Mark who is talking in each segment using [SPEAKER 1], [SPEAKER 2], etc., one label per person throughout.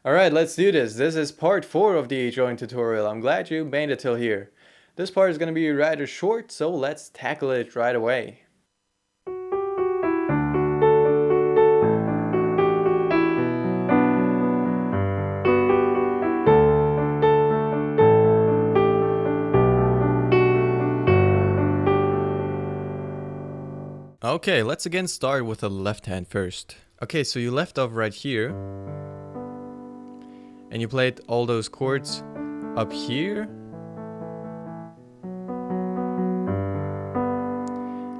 [SPEAKER 1] Alright, let's do this. This is part 4 of the drawing tutorial. I'm glad you made it till here. This part is going to be rather short, so let's tackle it right away. Okay, let's again start with the left hand first. Okay, so you left off right here. And you played all those chords up here.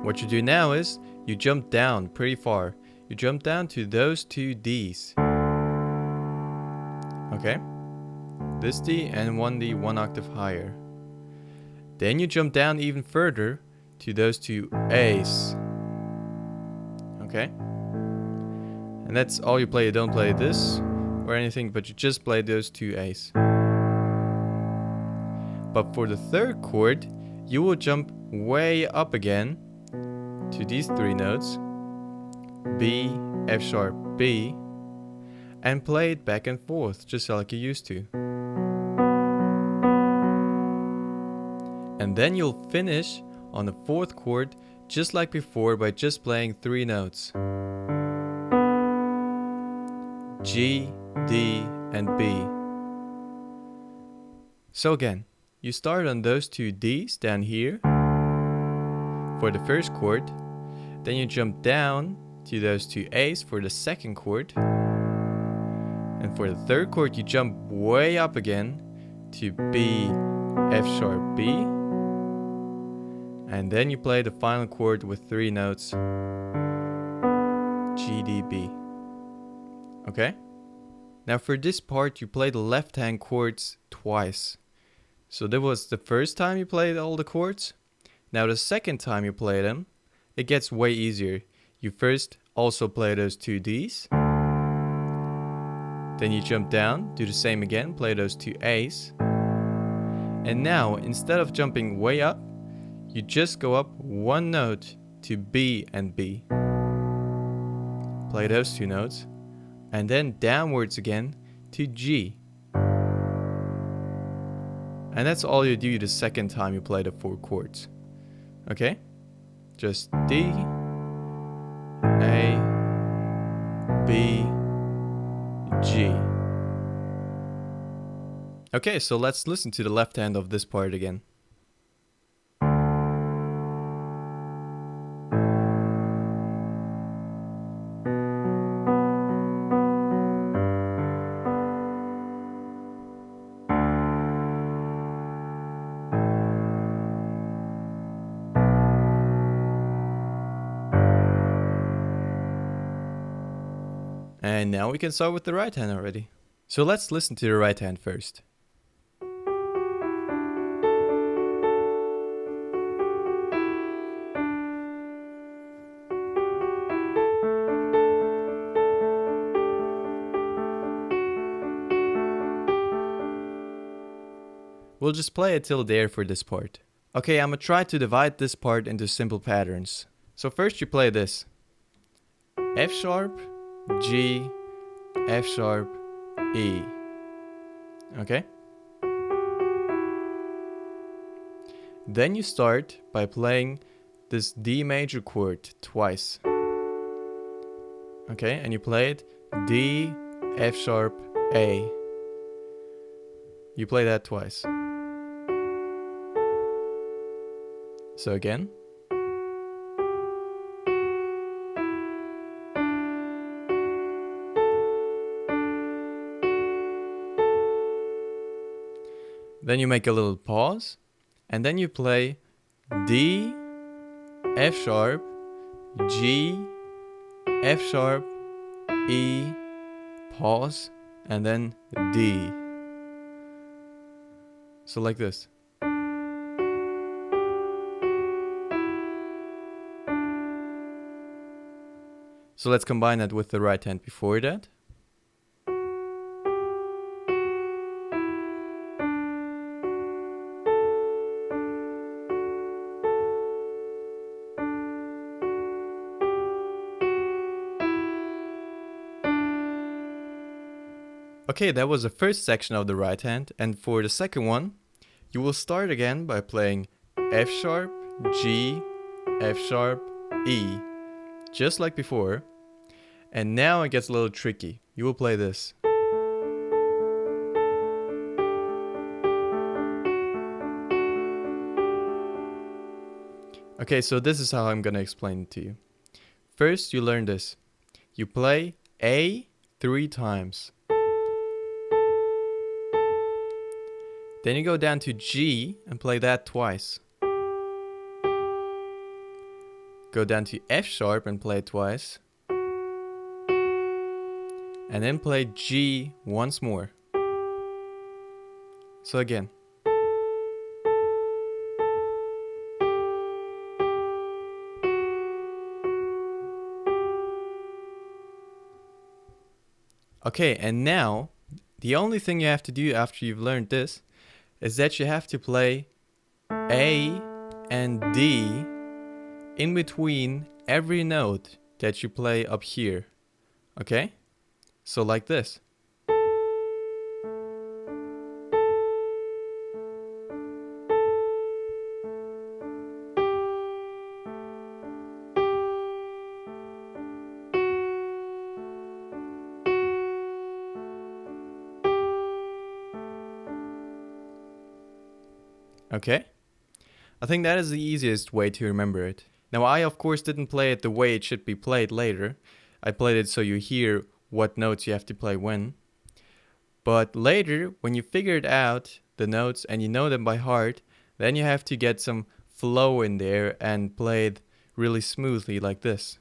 [SPEAKER 1] What you do now is you jump down pretty far. You jump down to those two Ds. Okay? This D and one D 1 octave higher. Then you jump down even further to those two A's. Okay? And that's all you play. You don't play this or anything, but you just play those two A's. But for the third chord, you will jump way up again to these three notes, B, F sharp, B, and play it back and forth, just like you used to. And then you'll finish on the fourth chord, just like before, by just playing three notes. G, D, and B. So again, you start on those two Ds down here for the first chord, then you jump down to those two A's for the second chord, and for the third chord you jump way up again to B, F sharp, B, and then you play the final chord with three notes, G, D, B. Okay? Now for this part you play the left hand chords twice. So that was the first time you played all the chords. Now the second time you play them, it gets way easier. You first also play those two Ds. Then you jump down, do the same again, play those two A's. And now, instead of jumping way up, you just go up one note to B and B. Play those two notes. And then downwards again to G. And that's all you do the second time you play the four chords. Okay? Just D, A, B, G. Okay, so let's listen to the left hand of this part again. And now we can start with the right hand already. So let's listen to the right hand first. We'll just play it till there for this part. Okay, I'm gonna try to divide this part into simple patterns. So first you play this. F sharp, G, F sharp, E. Okay? Then you start by playing this D major chord twice. Okay, and you play it D, F sharp, A. You play that twice. So again. Then you make a little pause, and then you play D, F sharp, G, F sharp, E, pause, and then D. So like this. So let's combine that with the right hand before that. Okay, that was the first section of the right hand, and for the second one, you will start again by playing F sharp, G, F sharp, E, just like before. And now it gets a little tricky. You will play this. Okay, so this is how I'm gonna explain it to you. First, you learn this. You play A 3 times. Then you go down to G and play that twice. Go down to F sharp and play it twice. And then play G once more. So again. Okay, and now, the only thing you have to do after you've learned this is that you have to play A and D in between every note that you play up here. Okay? So like this. Okay? I think that is the easiest way to remember it. Now I of course didn't play it the way it should be played later. I played it so you hear what notes you have to play when. But later, when you figured out the notes and you know them by heart, then you have to get some flow in there and play it really smoothly like this.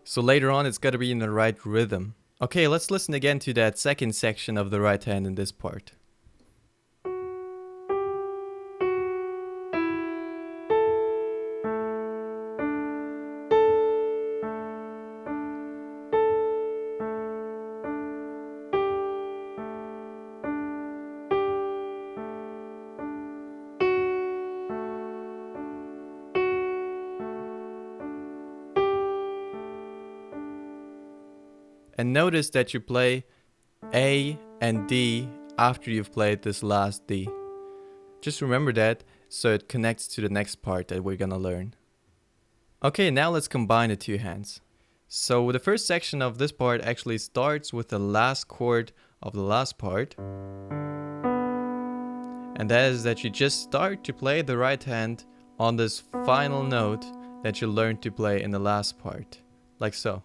[SPEAKER 1] So later on it's got to be in the right rhythm. Okay, let's listen again to that second section of the right hand in this part. And notice that you play A and D after you've played this last D. Just remember that so it connects to the next part that we're gonna learn. Okay, now let's combine the two hands. So the first section of this part actually starts with the last chord of the last part. And that is that you just start to play the right hand on this final note that you learned to play in the last part. Like so.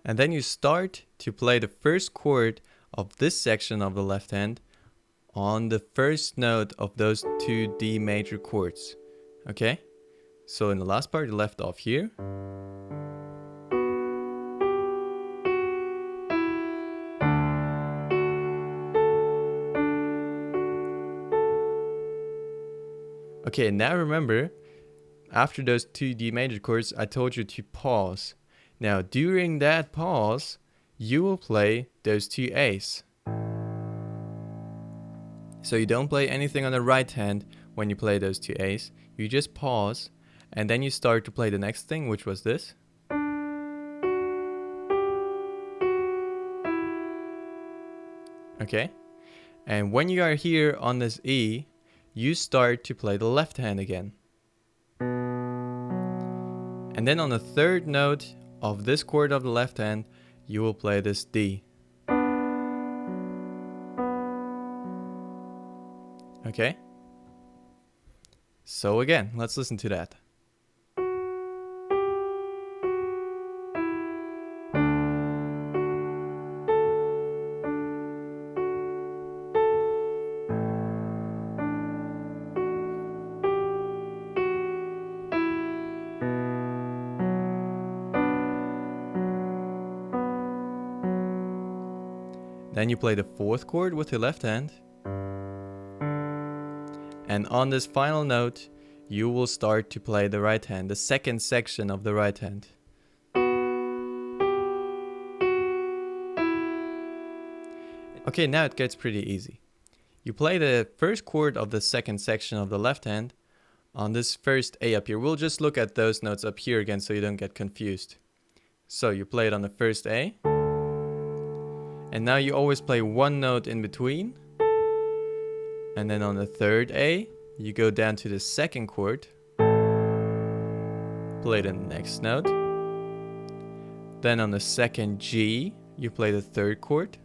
[SPEAKER 1] And then you start to play the first chord of this section of the left hand on the first note of those two D major chords. Okay? So in the last part, you left off here. Okay, now remember, after those two D major chords, I told you to pause. Now, during that pause, you will play those two A's. So you don't play anything on the right hand when you play those two A's. You just pause, and then you start to play the next thing, which was this. Okay? And when you are here on this E, you start to play the left hand again. And then on the third note of this chord of the left hand, you will play this D. Okay? So again, let's listen to that. Then you play the fourth chord with your left hand. And on this final note, you will start to play the right hand, the second section of the right hand. Okay, now it gets pretty easy. You play the first chord of the second section of the left hand on this first A up here. We'll just look at those notes up here again so you don't get confused. So you play it on the first A. And now you always play one note in between. And then on the third A, you go down to the second chord. Play the next note. Then on the second G, you play the third chord.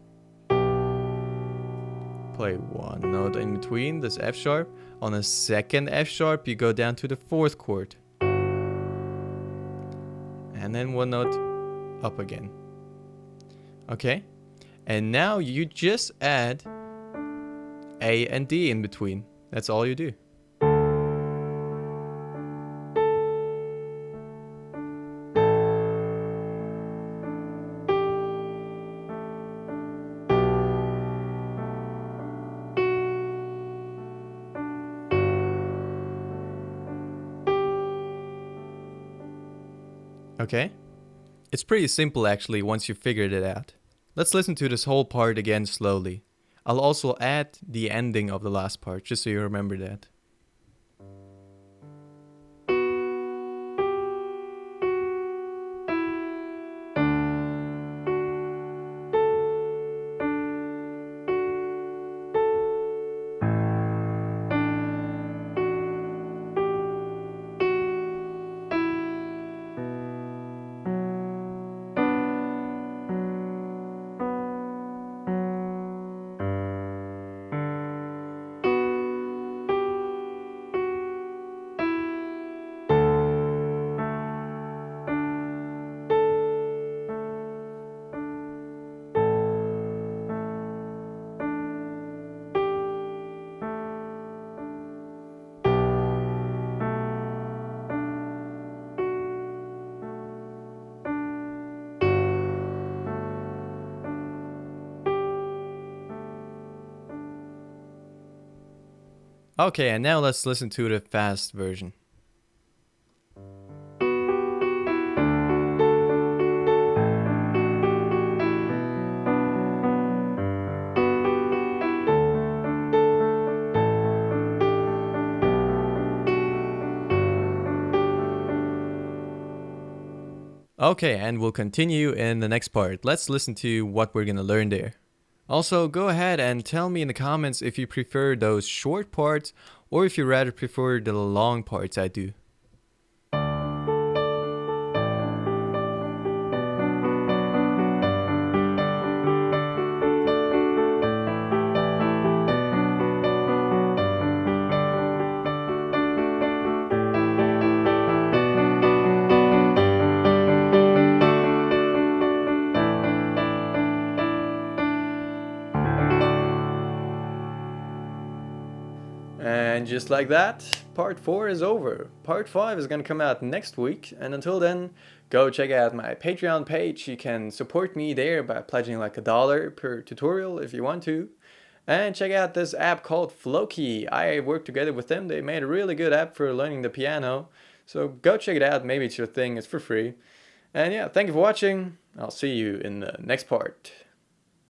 [SPEAKER 1] Play one note in between, this F sharp. On the second F sharp, you go down to the fourth chord. And then one note up again. Okay? And now you just add A and D in between. That's all you do. Okay? It's pretty simple actually once you figured it out. Let's listen to this whole part again slowly. I'll also add the ending of the last part, just so you remember that. Okay, and now let's listen to the fast version. Okay, and we'll continue in the next part. Let's listen to what we're gonna learn there. Also, go ahead and tell me in the comments if you prefer those short parts or if you rather prefer the long parts I do. And just like that, part 4 is over. Part 5 is going to come out next week. And until then, go check out my Patreon page. You can support me there by pledging like $1 per tutorial if you want to. And check out this app called Floki. I worked together with them. They made a really good app for learning the piano. So go check it out. Maybe it's your thing. It's for free. And yeah, thank you for watching. I'll see you in the next part.